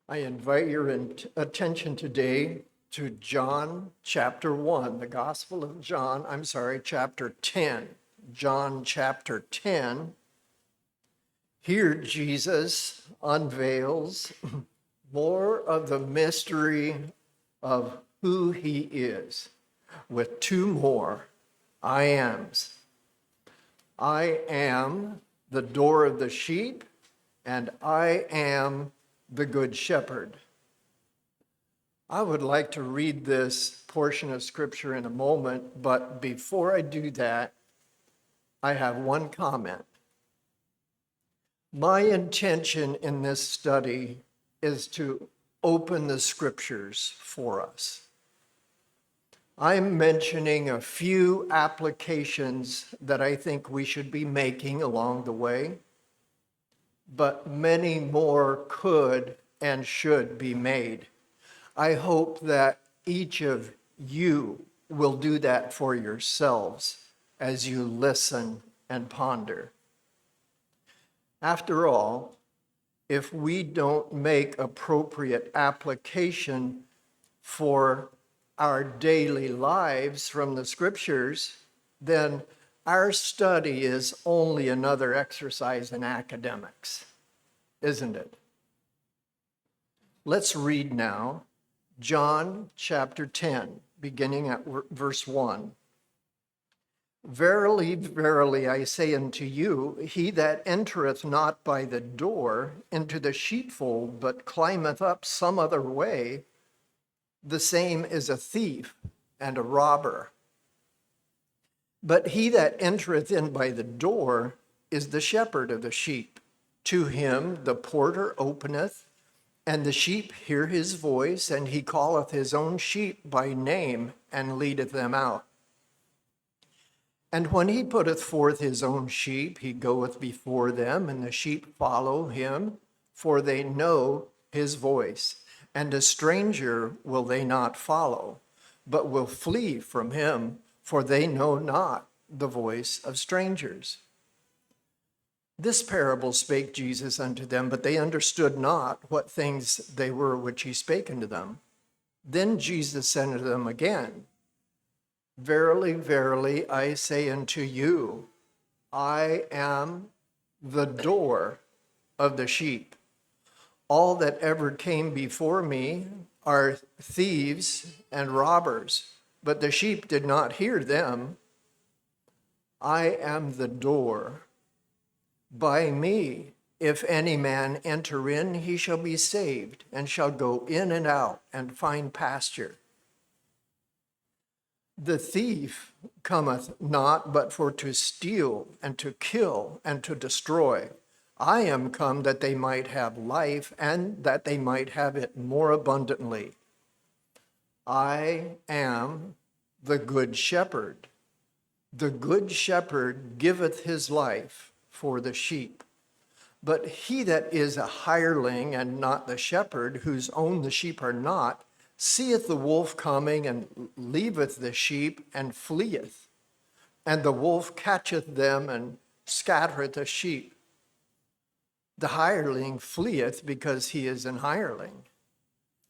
I invite your attention today to John chapter 1, the Gospel of John, chapter 10. John chapter 10. Here Jesus unveils more of the mystery of who he is with two more I ams. I am the door of the sheep, and I am the good shepherd. I would like to read this portion of scripture in a moment, but before I do that, I have one comment. My intention in this study is to open the scriptures for us. I'm mentioning a few applications that I think we should be making along the way, but many more could and should be made. I hope that each of you will do that for yourselves as you listen and ponder. After all, if we don't make appropriate application for our daily lives from the scriptures, then our study is only another exercise in academics, isn't it? Let's read now John chapter 10, beginning at verse 1. Verily, verily, I say unto you, he that entereth not by the door into the sheepfold, but climbeth up some other way, the same is a thief and a robber. But he that entereth in by the door is the shepherd of the sheep. To him the porter openeth, and the sheep hear his voice, and he calleth his own sheep by name, and leadeth them out. And when he putteth forth his own sheep, he goeth before them, and the sheep follow him, for they know his voice. And a stranger will they not follow, but will flee from him, for they know not the voice of strangers. This parable spake Jesus unto them, but they understood not what things they were which he spake unto them. Then Jesus said unto them again, Verily, verily, I say unto you, I am the door of the sheep. All that ever came before me are thieves and robbers, but the sheep did not hear them. I am the door. By me, if any man enter in, he shall be saved, and shall go in and out and find pasture. The thief cometh not but for to steal and to kill and to destroy. I am come that they might have life, and that they might have it more abundantly. I am the good shepherd. The good shepherd giveth his life for the sheep. But he that is a hireling and not the shepherd, whose own the sheep are not, seeth the wolf coming, and leaveth the sheep, and fleeth. And the wolf catcheth them, and scattereth the sheep. The hireling fleeth because he is an hireling,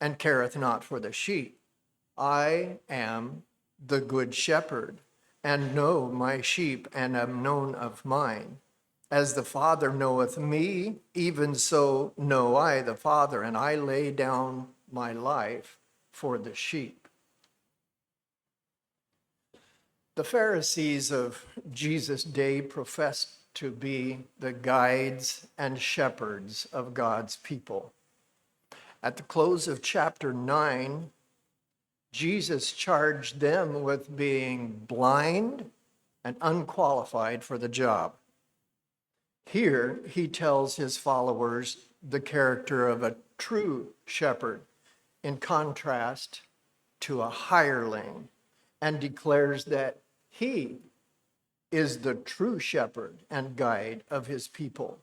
and careth not for the sheep. I am the good shepherd, and know my sheep, and am known of mine. As the Father knoweth me, even so know I the Father, and I lay down my life for the sheep. The Pharisees of Jesus' day professed to be the guides and shepherds of God's people. At the close of chapter 9, Jesus charged them with being blind and unqualified for the job. Here, he tells his followers the character of a true shepherd, in contrast to a hireling, and declares that he is the true shepherd and guide of his people.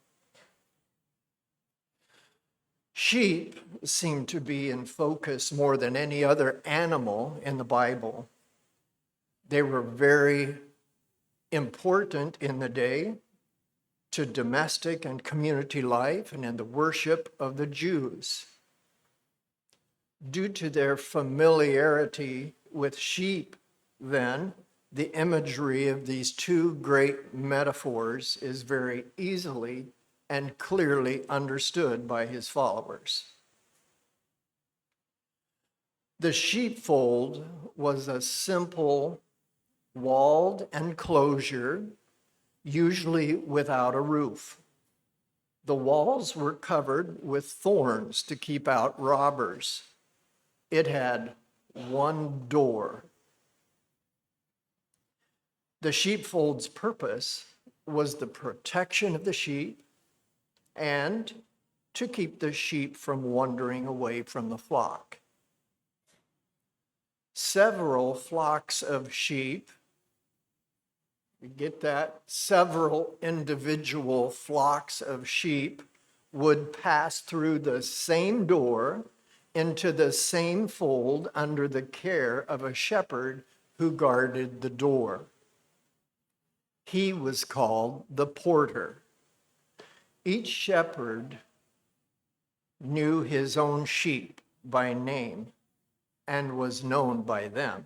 Sheep seem to be in focus more than any other animal in the Bible. They were very important in the day to domestic and community life and in the worship of the Jews. Due to their familiarity with sheep, then, the imagery of these two great metaphors is very easily and clearly understood by his followers. The sheepfold was a simple walled enclosure, usually without a roof. The walls were covered with thorns to keep out robbers. It had one door. The sheepfold's purpose was the protection of the sheep and to keep the sheep from wandering away from the flock. Several flocks of sheep, you get that? Several individual flocks of sheep would pass through the same door into the same fold under the care of a shepherd who guarded the door. He was called the porter. Each shepherd knew his own sheep by name and was known by them.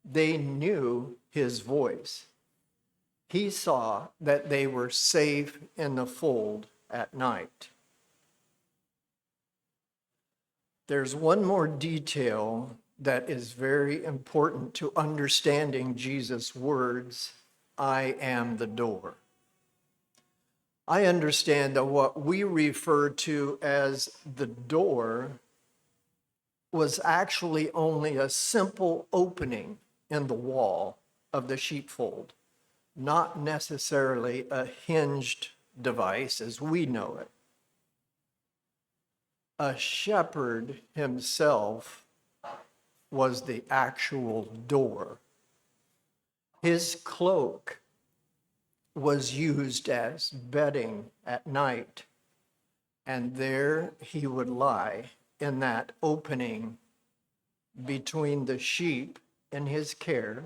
They knew his voice. He saw that they were safe in the fold at night. There's one more detail that is very important to understanding Jesus' words, I am the door. I understand that what we refer to as the door was actually only a simple opening in the wall of the sheepfold, not necessarily a hinged device as we know it. A shepherd himself was the actual door. His cloak was used as bedding at night, and there he would lie in that opening between the sheep in his care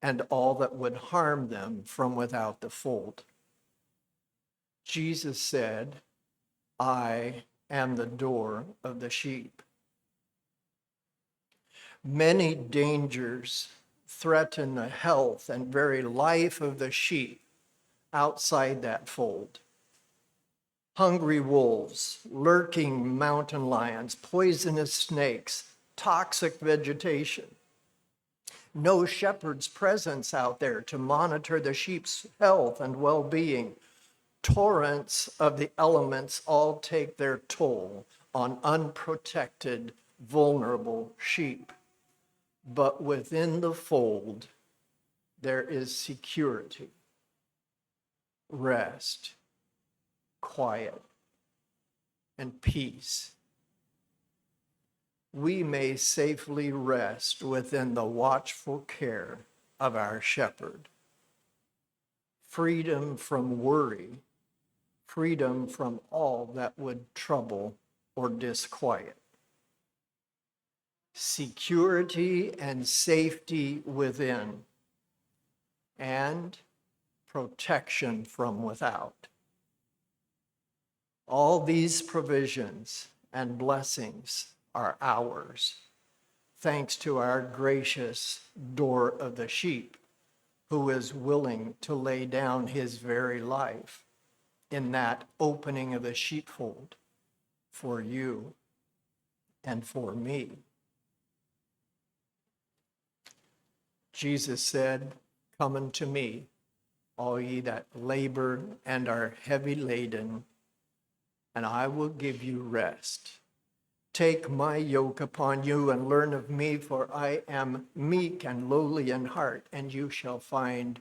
and all that would harm them from without the fold. Jesus said, I am the door of the sheep. Many dangers threaten the health and very life of the sheep outside that fold. Hungry wolves, lurking mountain lions, poisonous snakes, toxic vegetation. No shepherd's presence out there to monitor the sheep's health and well-being. Torrents of the elements all take their toll on unprotected, vulnerable sheep. But within the fold, there is security, rest, quiet, and peace. We may safely rest within the watchful care of our shepherd. Freedom from worry, freedom from all that would trouble or disquiet. Security and safety within, and protection from without. All these provisions and blessings are ours, thanks to our gracious door of the sheep, who is willing to lay down his very life in that opening of the sheepfold for you and for me. Jesus said, come unto me, all ye that labor and are heavy laden, and I will give you rest. Take my yoke upon you and learn of me, for I am meek and lowly in heart, and you shall find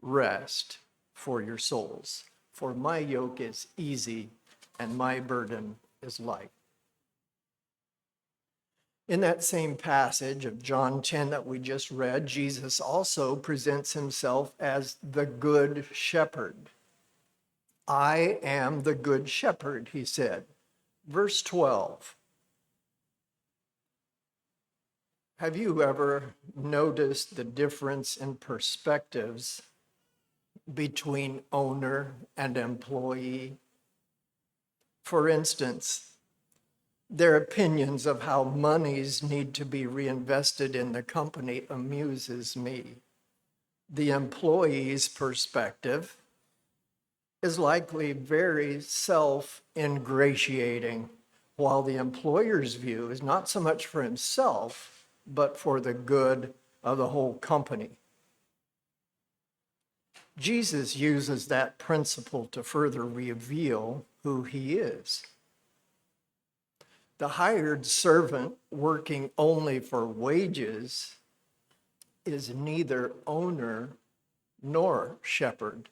rest for your souls. For my yoke is easy and my burden is light. In that same passage of John 10 that we just read, Jesus also presents himself as the good shepherd. I am the good shepherd, he said. Verse 12. Have you ever noticed the difference in perspectives between owner and employee? For instance, Their opinions of how monies need to be reinvested in the company amuses me. The employee's perspective is likely very self-ingratiating, while the employer's view is not so much for himself, but for the good of the whole company. Jesus uses that principle to further reveal who he is. The hired servant working only for wages is neither owner nor shepherd.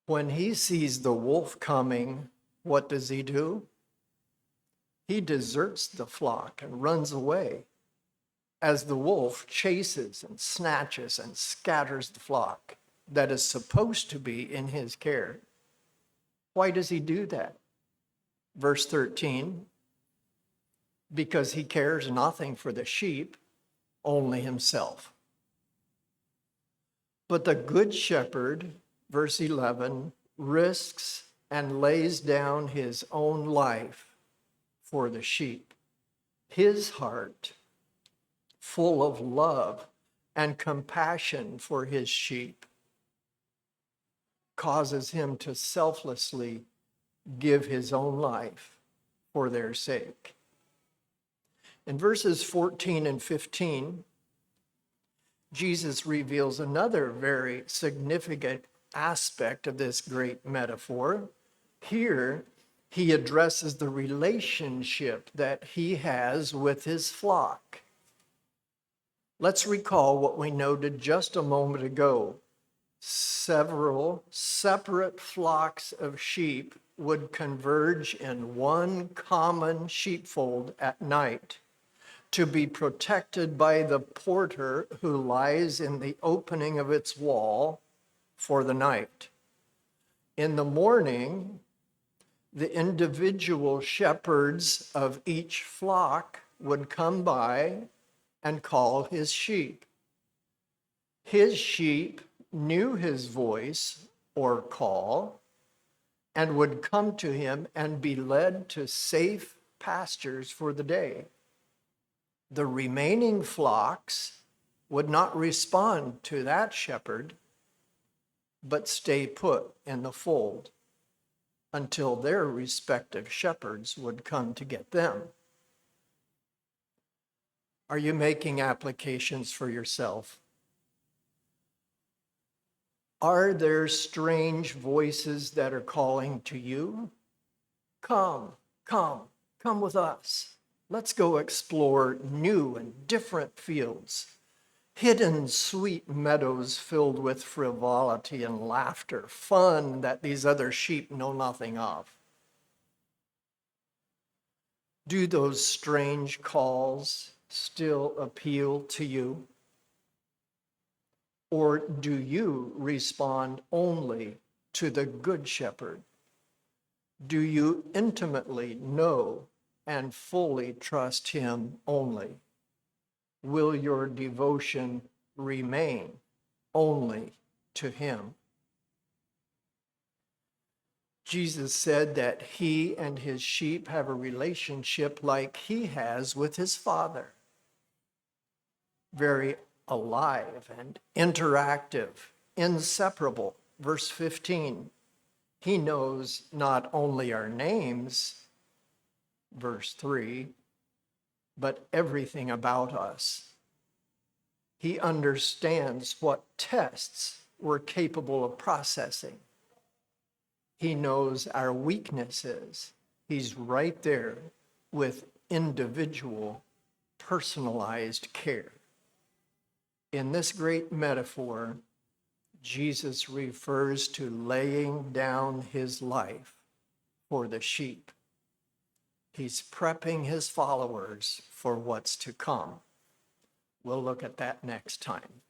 When he sees the wolf coming, what does he do? He deserts the flock and runs away as the wolf chases and snatches and scatters the flock that is supposed to be in his care. Why does he do that? Verse 13, because he cares nothing for the sheep, only himself. But the good shepherd, verse 11, risks and lays down his own life for the sheep. His heart, full of love and compassion for his sheep, causes him to selflessly give his own life for their sake. In verses 14 and 15, Jesus reveals another very significant aspect of this great metaphor. Here, he addresses the relationship that he has with his flock. Let's recall what we noted just a moment ago. Several separate flocks of sheep would converge in one common sheepfold at night to be protected by the porter who lies in the opening of its wall for the night. In the morning, the individual shepherds of each flock would come by and call his sheep. His sheep knew his voice or call and would come to him and be led to safe pastures for the day. The remaining flocks would not respond to that shepherd, but stay put in the fold until their respective shepherds would come to get them. Are you making applications for yourself? Are there strange voices that are calling to you? Come with us. Let's go explore new and different fields, hidden sweet meadows filled with frivolity and laughter, fun that these other sheep know nothing of. Do those strange calls still appeal to you? Or do you respond only to the Good Shepherd? Do you intimately know and fully trust him only? Will your devotion remain only to him? Jesus said that he and his sheep have a relationship like he has with his Father. Very alive and interactive, inseparable. Verse 15, he knows not only our names, verse 3, but everything about us. He understands what tests we're capable of processing. He knows our weaknesses. He's right there with individual, personalized care. In this great metaphor, Jesus refers to laying down his life for the sheep. He's prepping his followers for what's to come. We'll look at that next time.